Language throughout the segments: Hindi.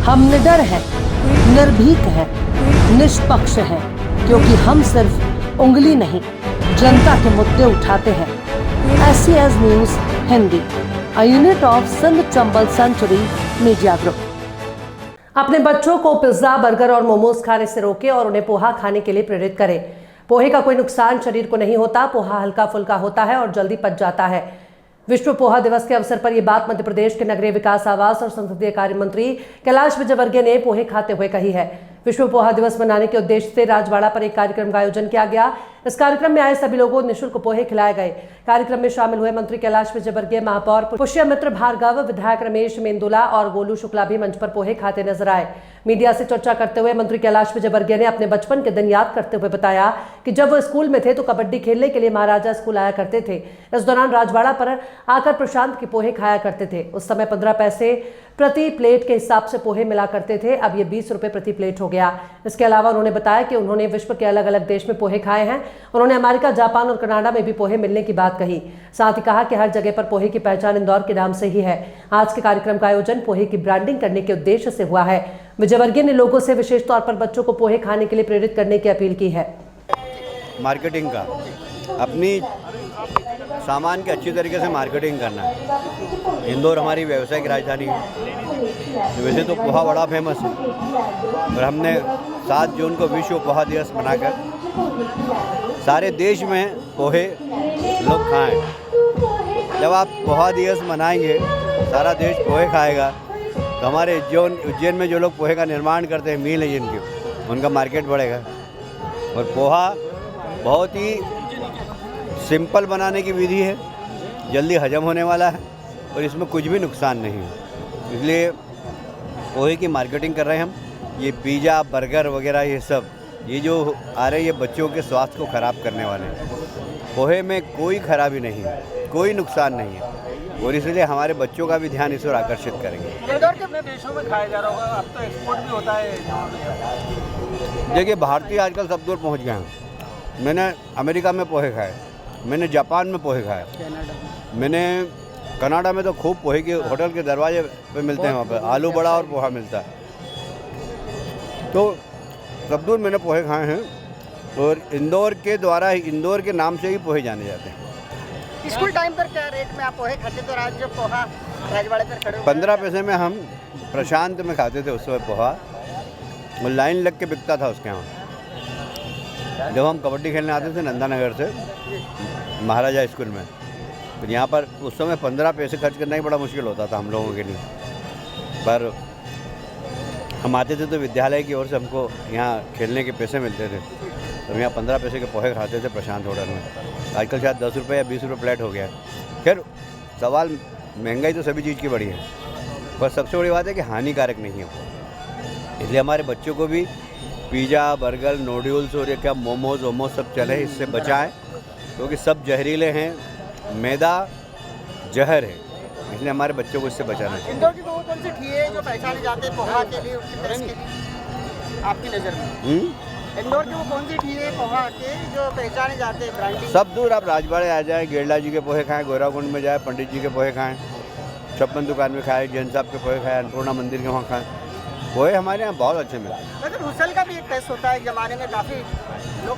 हम निडर हैं, निर्भीक हैं, निष्पक्ष हैं, क्योंकि हम सिर्फ उंगली नहीं जनता के मुद्दे उठाते हैं। SCS news Hindi, a unit of Sindh Chambal century media group. अपने बच्चों को पिज्जा, बर्गर और मोमोज खाने से रोकें और उन्हें पोहा खाने के लिए प्रेरित करें। पोहे का कोई नुकसान शरीर को नहीं होता। पोहा हल्का फुल्का होता है और जल्दी पच जाता है। विश्व पोहा दिवस के अवसर पर यह बात मध्य प्रदेश के नगरीय विकास, आवास और संसदीय कार्य मंत्री कैलाश विजयवर्गीय ने पोहे खाते हुए कही है। विश्व पोहा दिवस मनाने के उद्देश्य से राजवाड़ा पर एक कार्यक्रम का आयोजन किया गया। इस कार्यक्रम में आए सभी लोगों को निःशुल्क पोहे खिलाए गए। कार्यक्रम में शामिल हुए मंत्री कैलाश विजयवर्गीय, महापौर पुष्यमित्र भार्गव, विधायक रमेश मेंदुला और गोलू शुक्ला भी मंच पर पोहे खाते नजर आए। मीडिया से चर्चा करते हुए मंत्री कैलाश विजयवर्गीय ने अपने बचपन के दिन याद करते हुए बताया कि जब वो स्कूल में थे तो कबड्डी खेलने के लिए महाराजा स्कूल आया करते थे। इस दौरान राजवाड़ा पर आकर प्रशांत के पोहे खाया करते थे। उस समय 15 पैसे प्रति प्लेट के हिसाब से पोहे मिला करते थे। अब ये 20 रुपए प्रति प्लेट हो गया। इसके अलावा उन्होंने बताया कि उन्होंने विश्व के अलग अलग देश में पोहे खाए हैं। उन्होंने अमेरिका, जापान और कनाडा में भी पोहे मिलने की बात कही। साथ ही कहा कि हर जगह पर पोहे की पहचान इंदौर के नाम से ही है। आज के कार्यक्रम का आयोजन पोहे की ब्रांडिंग करने के उद्देश्य से हुआ है। विजयवर्गीय ने लोगों से विशेष तौर पर बच्चों को पोहे खाने के लिए प्रेरित करने की अपील की है। मार्केटिंग का, अपनी सामान की अच्छी तरीके से मार्केटिंग करना है। इंदौर हमारी व्यावसायिक राजधानी है। वैसे तो पोहा बड़ा फेमस है, और हमने 7 जून को विश्व पोहा दिवस मनाकर सारे देश में पोहे लोग खाएं। जब आप पोहा दिवस मनाएंगे, सारा देश पोहे खाएगा, तो हमारे उज्जैन में जो लोग पोहे का निर्माण करते हैं, मिल है जिनकी, उनका मार्केट बढ़ेगा। और पोहा बहुत ही सिंपल बनाने की विधि है, जल्दी हजम होने वाला है और इसमें कुछ भी नुकसान नहीं है। इसलिए पोहे की मार्केटिंग कर रहे हैं हम। ये पिज़्ज़ा, बर्गर वगैरह ये सब ये जो आ रहे हैं, ये बच्चों के स्वास्थ्य को ख़राब करने वाले हैं। पोहे में कोई खराबी नहीं है, कोई नुकसान नहीं है, और इसलिए हमारे बच्चों का भी ध्यान इस ओर आकर्षित करेंगे। इंदौर के अपने देशों में खाया जा रहा होगा, अब तो एक्सपोर्ट भी होता है। देखिए, भारतीय आजकल सब दूर पहुँच गए हैं। मैंने अमेरिका में पोहे खाए, मैंने जापान में पोहे खाए, मैंने कनाडा में तो खूब पोहे के होटल के दरवाजे पे मिलते हैं, वहाँ पे आलू बड़ा और पोहा मिलता है। तो सब दूर मैंने पोहे खाए हैं, और इंदौर के द्वारा ही, इंदौर के नाम से ही पोहे जाने जाते हैं। स्कूल टाइम पर क्या रेट में आप पोहे खाते थे, और आज जो पोहा राजवाड़े पर खड़े 15 पैसे में हम प्रशांत में खाते थे उस समय पोहा, और लाइन लग के बिकता था उसके यहाँ। जब हम कबड्डी खेलने आते थे नंदानगर से महाराजा स्कूल में, तो यहाँ पर उस समय 15 पैसे खर्च करना ही बड़ा मुश्किल होता था हम लोगों के लिए। पर हम आते थे तो विद्यालय की ओर से हमको यहाँ खेलने के पैसे मिलते थे, तो हम यहाँ 15 पैसे के पोहे खाते थे प्रशांत होटल में। आजकल शायद 10 रुपये या 20 रुपये प्लेट हो गया है। खैर, सवाल महंगाई तो सभी चीज़ की बड़ी है, पर सबसे बड़ी बात है कि हानिकारक नहीं है। इसलिए हमारे बच्चों को भी पिज़्ज़ा, बर्गर, नूडल्स और ये क्या मोमोज वोमोज सब चले, इससे बचाएं, क्योंकि सब जहरीले हैं। मैदा जहर है, इसलिए हमारे बच्चों को इससे बचाना चाहिए। इंदौर की वो कौन सी ठी है जो पहचाने जाते हैं पोहा के लिए, उसके टेस्ट के लिए आपकी नज़र में? इंदौर की वो कौन सी ठी है पोहा के जो पहचाने जाते हैं ब्रांडिंग? सब दूर आप राजवाड़े आ जाएँ, गेरला जी के पोहे खाएँ, गोराकुंड में जाए, पंडित जी के पोहे खाएँ, छप्पन दुकान में खाएँ, जैन साहब के पोहे खाएँ, अन्नपूर्णा मंदिर के वहाँ खाएँ। पोहे हमारे यहाँ बहुत अच्छे मिलते हैं। लेकिन हुसल का भी एक टेस्ट होता है। ज़माने में काफ़ी लोग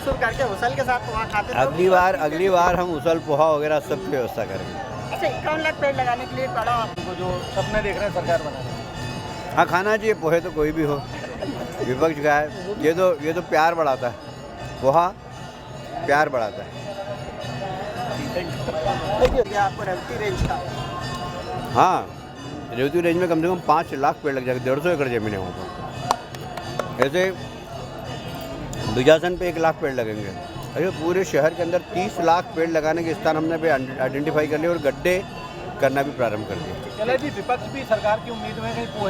सुर करके हुसल के साथ पोहा खाते थे। अगली बार हम उसल पोहा वगैरह सब की व्यवस्था करेंगे। अच्छा, 51 लाख पेड़ लगाने के लिए बड़ा आपको जो सपने देख रहे हैं सरकार बनाने। हाँ, खाना चाहिए पोहे, तो कोई भी हो, विपक्ष का है। ये तो प्यार बढ़ाता है, पोहा प्यार बढ़ाता है। आपको रेवती रेंज का, हाँ, रेवती रेंज में कम से कम 5 लाख पेड़ लग जाएंगे। 150 एकड़ ज़मीन है वहाँ पर। ऐसे दुजासन पे 1 लाख पेड़ लगेंगे। अरे पूरे शहर के अंदर 30 लाख पेड़ लगाने के स्थान हमने आइडेंटिफाई कर लिए, और गड्ढे करना भी प्रारंभ कर दिया। चले भी विपक्ष भी सरकार की उम्मीद में कहीं पोहे